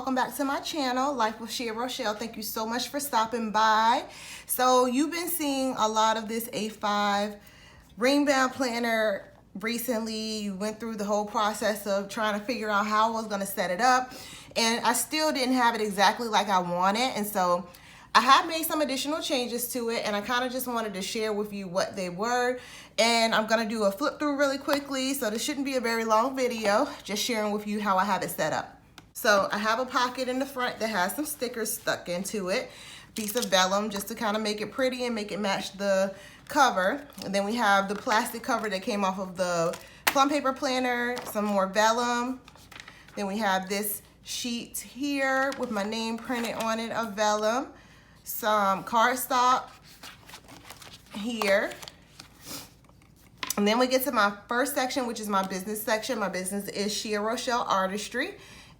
welcome back to my channel, Life with Shea Rochelle. Thank you so much for stopping by. So you've been seeing a lot of this A5 ring band planner recently. You went through the whole process of trying to figure out how I was going to set it up, and I still didn't have it exactly like I wanted, and so I have made some additional changes to it, and I kind of just wanted to share with you what they were. And I'm going to do a flip through really quickly, so this shouldn't be a very long video, just sharing with you how I have it set up. So I have a pocket in the front that has some stickers stuck into it, piece of vellum just to kind of make it pretty and make it match the cover. And then we have the plastic cover that came off of the plum paper planner, some more vellum. Then we have this sheet here with my name printed on it of vellum, some cardstock here. And then we get to my first section, which is my business section. My business is Shea Rochelle Artistry,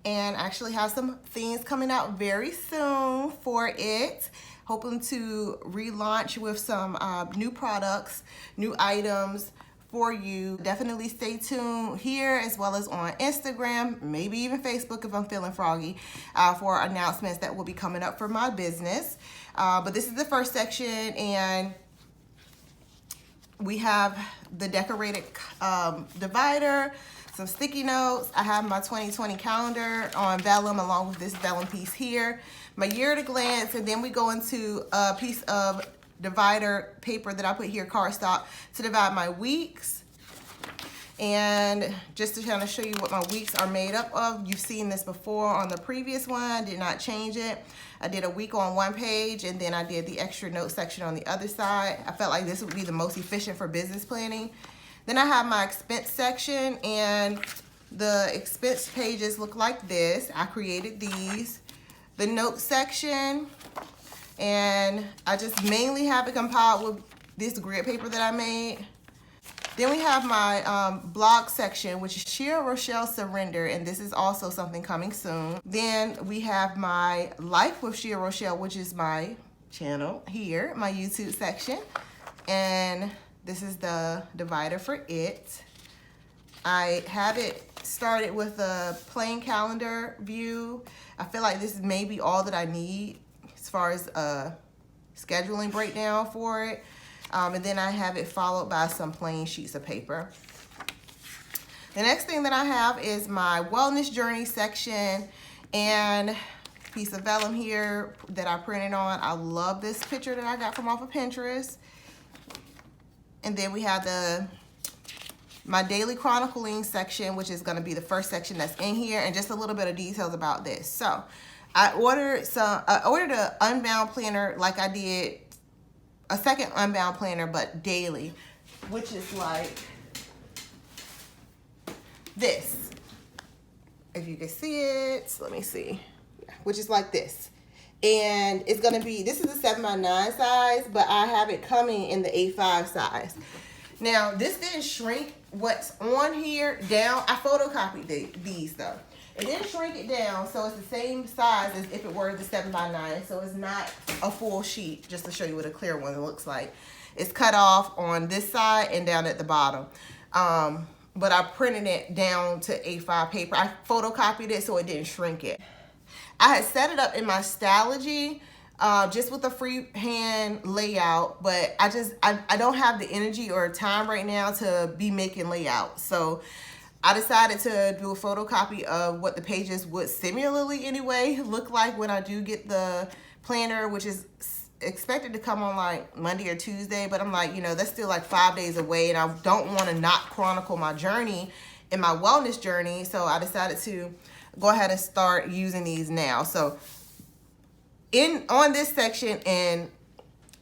and I actually have some things coming out very soon for it. Hoping to relaunch with some new products, new items for you. Definitely stay tuned here as well as on Instagram, maybe even Facebook if I'm feeling froggy, for announcements that will be coming up for my business. But this is the first section, and we have the decorated divider, some sticky notes. I have my 2020 calendar on vellum along with this vellum piece here, my year at a glance, and then we go into a piece of divider paper that I put here, cardstock, to divide my weeks. And just to kind of show you what my weeks are made up of, you've seen this before on the previous one. I did not change it. I did a week on one page, and then I did the extra note section on the other side. I felt like this would be the most efficient for business planning. Then I have my expense section, and the expense pages look like this. I created these. The note section, and I just mainly have it compiled with this grid paper that I made. Then we have my blog section, which is Shea Rochelle Surrender, and this is also something coming soon. Then we have my Life with Shea Rochelle, which is my channel here, my YouTube section, and this is the divider for it. I have it started with a plain calendar view. I feel like this is maybe all that I need as far as a scheduling breakdown for it. And then I have it followed by some plain sheets of paper. The next thing that I have is my wellness journey section, and piece of vellum here that I printed on. I love this picture that I got from off of Pinterest. And then we have my daily chronicling section, which is going to be the first section that's in here, and just a little bit of details about this. So I ordered an Unbound planner, like I did a second Unbound planner, but daily, which is like this. If you can see it, let me see, which is like this. And it's gonna be, this is a 7x9 size, but I have it coming in the A5 size. Now, this didn't shrink what's on here down. I photocopied these though. It didn't shrink it down, so it's the same size as if it were the 7x9. So it's not a full sheet, just to show you what a clear one looks like. It's cut off on this side and down at the bottom. But I printed it down to A5 paper. I photocopied it so it didn't shrink it. I had set it up in my Stylogy, just with a freehand layout, but I don't have the energy or time right now to be making layouts. So I decided to do a photocopy of what the pages would similarly anyway look like when I do get the planner, which is expected to come on like Monday or Tuesday. But I'm like, you know, that's still like 5 days away, and I don't want to not chronicle my journey and my wellness journey. So I decided to go ahead and start using these now. So on this section and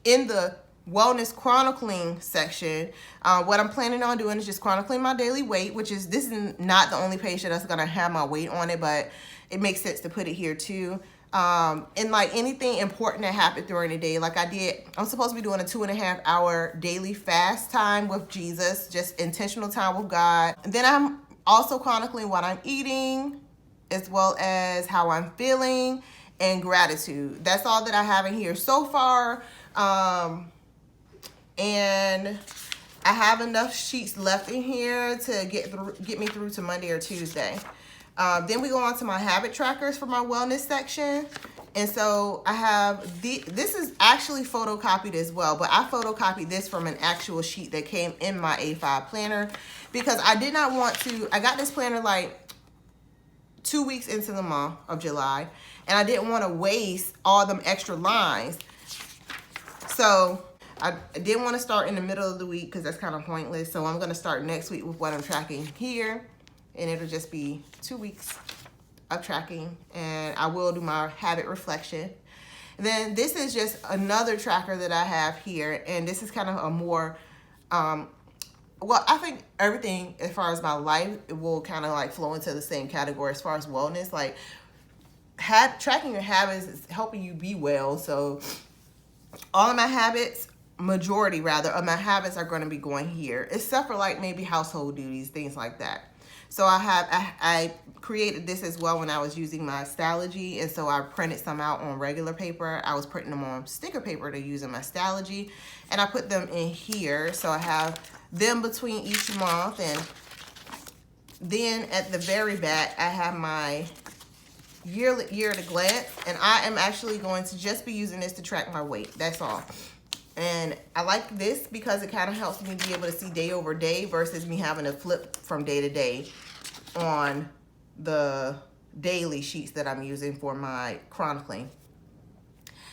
in the wellness chronicling section, what I'm planning on doing is just chronicling my daily weight, which is, this is not the only page that's gonna have my weight on it, but it makes sense to put it here too. And like anything important that happened during the day, like I'm supposed to be doing a 2.5-hour daily fast time with Jesus, just intentional time with God. And then I'm also chronicling what I'm eating, as well as how I'm feeling, and gratitude. That's all that I have in here so far. And I have enough sheets left in here to get me through to Monday or Tuesday. Then we go on to my habit trackers for my wellness section. And so I have this is actually photocopied as well, but I photocopied this from an actual sheet that came in my A5 planner because I did not want to, I got this planner like 2 weeks into the month of July, and I didn't want to waste all them extra lines. So I didn't want to start in the middle of the week because that's kind of pointless. So I'm going to start next week with what I'm tracking here, and it'll just be 2 weeks of tracking, and I will do my habit reflection. And then this is just another tracker that I have here, and this is kind of a more well, I think everything as far as my life, it will kind of like flow into the same category as far as wellness. Like tracking your habits is helping you be well. So all of my habits, majority rather of my habits, are going to be going here, except for like maybe household duties, things like that. So I created this as well when I was using my Stalogy, and so I printed some out on regular paper. I was printing them on sticker paper to use in my Stalogy, and I put them in here. So I have them between each month, and then at the very back I have my year at a glance, and I am actually going to just be using this to track my weight. That's all. And I like this because it kind of helps me be able to see day over day versus me having to flip from day to day on the daily sheets that I'm using for my chronicling.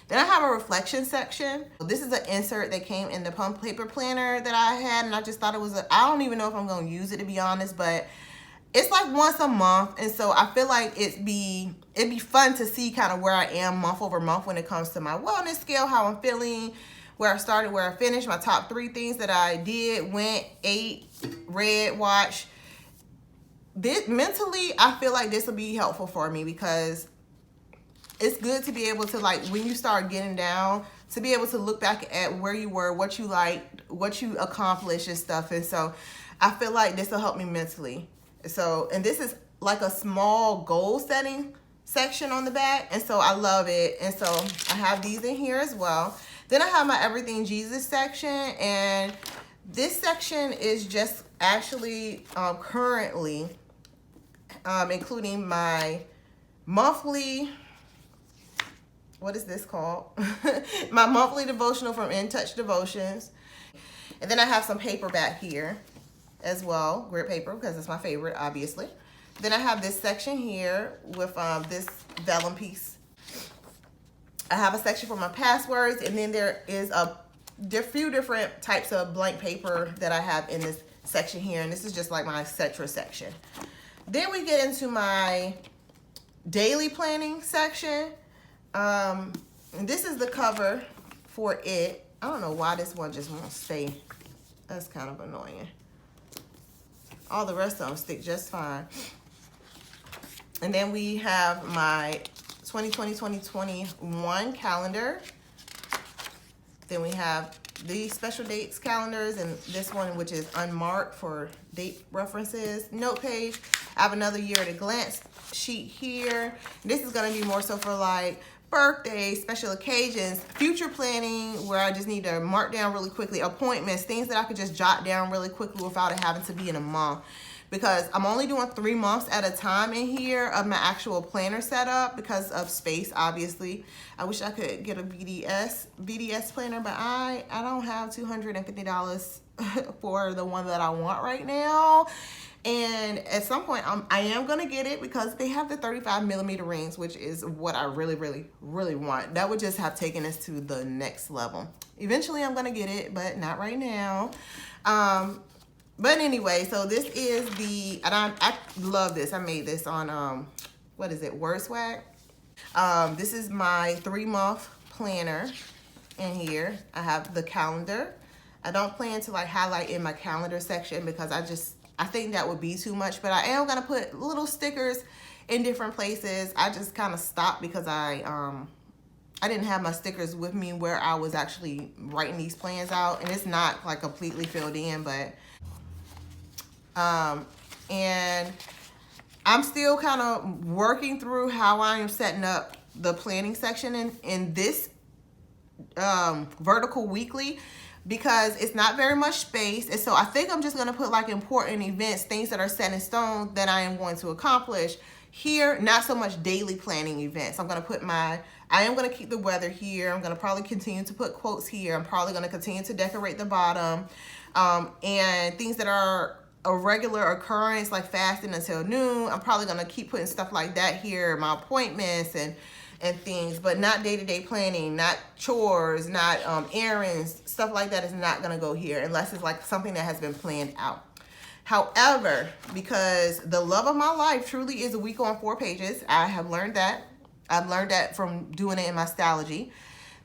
Then I have a reflection section. This is an insert that came in the pump paper planner that I had, and I just thought it was I don't even know if I'm going to use it, to be honest, but it's like once a month, and so I feel like it'd be fun to see kind of where I am month over month when it comes to my wellness scale, how I'm feeling, where I started, where I finished, my top 3 things that I did, went, ate, read, watched. Mentally, I feel like this will be helpful for me because it's good to be able to, like, when you start getting down, to be able to look back at where you were, what you liked, what you accomplished and stuff. And so I feel like this will help me mentally. So, and this is like a small goal setting section on the back, and so I love it. And so I have these in here as well. Then I have my Everything Jesus section, and this section is just actually currently including my monthly, what is this called? My monthly devotional from In Touch Devotions. And then I have some paper back here as well, grit paper, because it's my favorite, obviously. Then I have this section here with this vellum piece. I have a section for my passwords, and then there is a few different types of blank paper that I have in this section here, and this is just like my etc. section. Then we get into my daily planning section. And this is the cover for it. I don't know why this one just won't stay. That's kind of annoying. All the rest of them stick just fine. And then we have my 2020-2021 calendar. Then we have the special dates calendars, and this one, which is unmarked for date references. Note page. I have another year at a glance sheet here. This is going to be more so for like birthdays, special occasions, future planning, where I just need to mark down really quickly, appointments, things that I could just jot down really quickly without it having to be in a month. Because I'm only doing 3 months at a time in here of my actual planner setup because of space, obviously. I wish I could get a BDS planner, but I don't have $250 for the one that I want right now. And at some point, I am going to get it because they have the 35mm rings, which is what I really, really, really want. That would just have taken us to the next level. Eventually, I'm going to get it, but not right now. But anyway, so this is and I love this. I made this on, what is it, WordSwag. This is my 3-month planner in here. I have the calendar. I don't plan to like highlight in my calendar section because I think that would be too much, but I am gonna put little stickers in different places. I just kind of stopped because I didn't have my stickers with me where I was actually writing these plans out, and it's not like completely filled in, but and I'm still kind of working through how I am setting up the planning section in this vertical weekly. because it's not very much space. And so I think I'm just going to put like important events, things that are set in stone that I am going to accomplish here, not so much daily planning events. I'm going to put I am going to keep the weather here. I'm going to probably continue to put quotes here. I'm probably going to continue to decorate the bottom. And things that are a regular occurrence, like fasting until noon, I'm probably going to keep putting stuff like that here, my appointments and things, but not day-to-day planning, not chores, not errands, stuff like that is not going to go here unless it's like something that has been planned out. However, because the love of my life truly is a week on 4 pages, I have learned that. I've learned that from doing it in my Stalogy.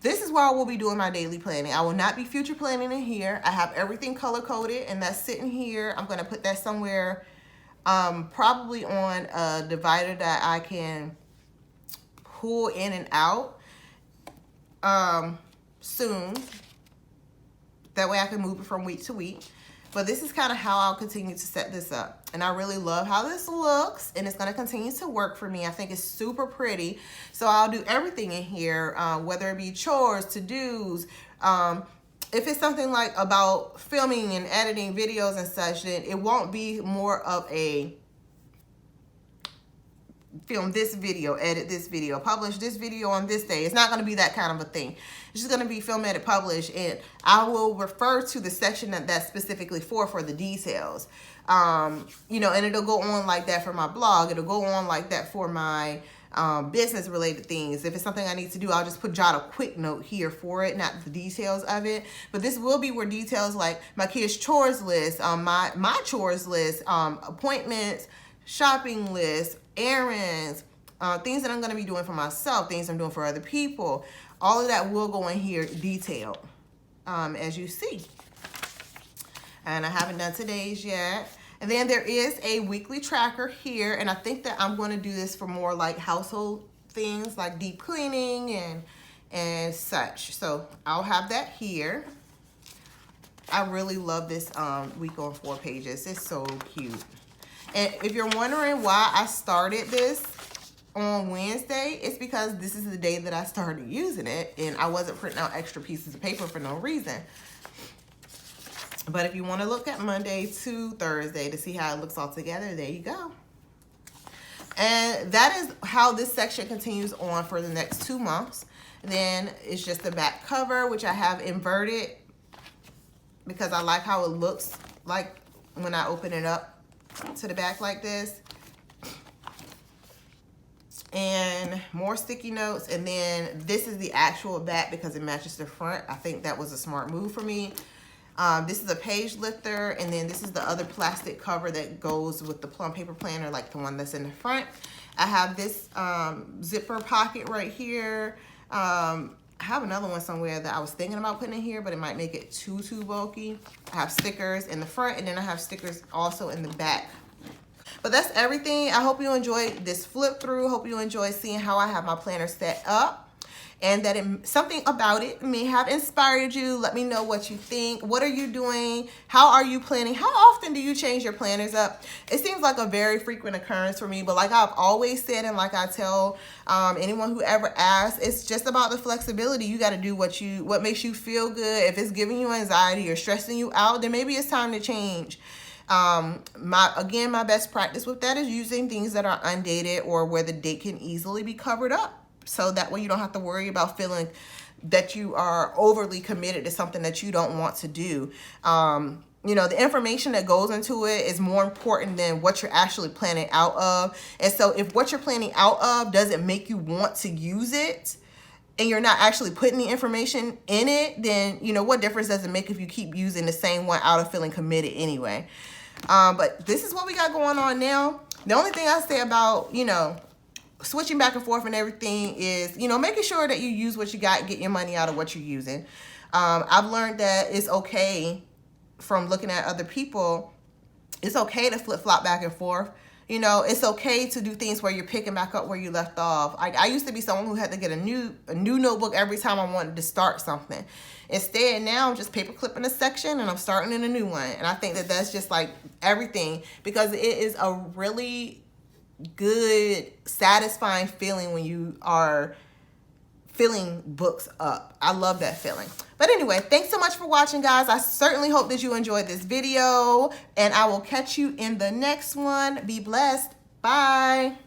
This is where I will be doing my daily planning. I will not be future planning in here. I have everything color coded and that's sitting here. I'm going to put that somewhere, probably on a divider that I can pull in and out soon. That way I can move it from week to week. But this is kind of how I'll continue to set this up. And I really love how this looks, and it's going to continue to work for me. I think it's super pretty. So I'll do everything in here, whether it be chores, to-dos. If it's something like about filming and editing videos and such, then it won't be more of a film this video, edit this video, publish this video on this day. It's not going to be that kind of a thing. It's just going to be film, edit, publish, and I will refer to the section that's specifically for the details. You know, and it'll go on like that for my blog. It'll go on like that for my business related things. If it's something I need to do, I'll just jot a quick note here for it, not the details of it. But this will be where details like my kids' chores list, my chores list, appointments, shopping list, errands, things that I'm going to be doing for myself, things I'm doing for other people. All of that will go in here detailed, as you see. And I haven't done today's yet. And then there is a weekly tracker here, and I think that I'm going to do this for more like household things like deep cleaning and such. So I'll have that here. I really love this week on 4 pages. It's so cute. And if you're wondering why I started this on Wednesday, it's because this is the day that I started using it, and I wasn't printing out extra pieces of paper for no reason. But if you want to look at Monday to Thursday to see how it looks all together, there you go. And that is how this section continues on for the next 2 months. Then it's just the back cover, which I have inverted because I like how it looks like when I open it up to the back like this. And more sticky notes, and then this is the actual back because it matches the front. I think that was a smart move for me. This is a page lifter, and then this is the other plastic cover that goes with the plum paper planner, like the one that's in the front. I have this zipper pocket right here. I have another one somewhere that I was thinking about putting in here, but it might make it too bulky. I have stickers in the front, and then I have stickers also in the back. But that's everything. I hope you enjoyed this flip through. Hope you enjoyed seeing how I have my planner set up, and that something about it may have inspired you. Let me know what you think. What are you doing? How are you planning? How often do you change your planners up? It seems like a very frequent occurrence for me, but like I've always said, and like I tell anyone who ever asks, it's just about the flexibility. You got to do what makes you feel good. If it's giving you anxiety or stressing you out, then maybe it's time to change. My best practice with that is using things that are undated or where the date can easily be covered up. So that way you don't have to worry about feeling that you are overly committed to something that you don't want to do. You know, the information that goes into it is more important than what you're actually planning out of. And so if what you're planning out of doesn't make you want to use it, and you're not actually putting the information in it, then, you know, what difference does it make if you keep using the same one out of feeling committed anyway? But this is what we got going on now. The only thing I say about, you know, switching back and forth and everything is, you know, making sure that you use what you got and get your money out of what you're using. I've learned that it's okay, from looking at other people, it's okay to flip-flop back and forth. You know, it's okay to do things where you're picking back up where you left off. I used to be someone who had to get a new notebook every time I wanted to start something. Instead, now I'm just paper clipping a section and I'm starting in a new one. And I think that that's just like everything, because it is a really good, satisfying feeling when you are filling books up. I love that feeling. But anyway, thanks so much for watching, guys. I certainly hope that you enjoyed this video, and I will catch you in the next one. Be blessed. Bye.